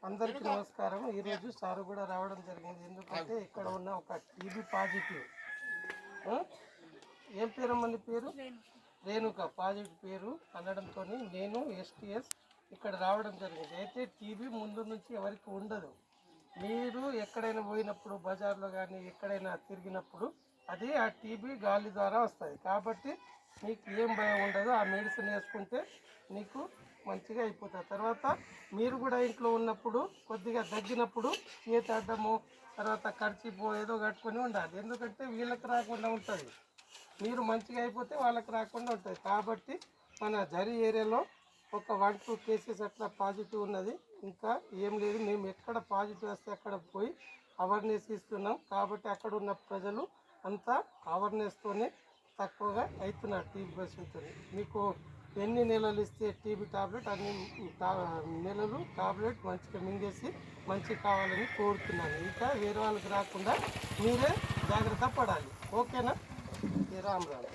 అందరికీ నమస్కారం. ఈరోజు సారు కూడా రావడం జరిగింది. ఎందుకంటే ఇక్కడ ఉన్న ఒక టీబీ పాజిటివ్, ఏం పేరు మళ్ళీ పేరు రేణుక పాజిటివ్ పేరు అనడంతో నేను ఎస్టీఎస్ ఇక్కడ రావడం జరిగింది. అయితే టీబీ ముందు నుంచి ఎవరికి ఉండదు. మీరు ఎక్కడైనా పోయినప్పుడు బజార్లో కానీ ఎక్కడైనా తిరిగినప్పుడు అది ఆ టీబీ గాలి ద్వారా వస్తుంది. కాబట్టి మీకు ఏం భయం ఉండదు. ఆ మెడిసిన్ వేసుకుంటే నీకు మంచిగా అయిపోతుంది. తర్వాత మీరు కూడా ఇంట్లో ఉన్నప్పుడు కొద్దిగా దగ్గినప్పుడు చేతి అడ్డము తర్వాత ఖర్చిపో ఏదో కట్టుకొని ఉండాలి. ఎందుకంటే వీళ్ళకి రాకుండా ఉంటుంది. మీరు మంచిగా అయిపోతే వాళ్ళకి రాకుండా ఉంటుంది. కాబట్టి మన జరి ఏరియాలో ఒక 1-2 కేసెస్ అట్లా పాజిటివ్ ఉన్నది. ఇంకా ఏం లేదు. మేము ఎక్కడ పాజిటివ్ వస్తే అక్కడ పోయి అవేర్నెస్ ఇస్తున్నాం. కాబట్టి అక్కడ ఉన్న ప్రజలు అంతా అవేర్నెస్తోనే తక్కువగా అవుతున్నారు టీబీ పేషెంట్తో. మీకు ఎన్ని నెలలు ఇస్తే టీబీ టాబ్లెట్ అన్ని నెలలు టాబ్లెట్ మంచిగా మింగేసి మంచిగా కావాలని కోరుతున్నాను. ఇంకా వేరే వాళ్ళకి రాకుండా మీరే జాగ్రత్త పడాలి. ఓకేనా? రామ్ రామ్.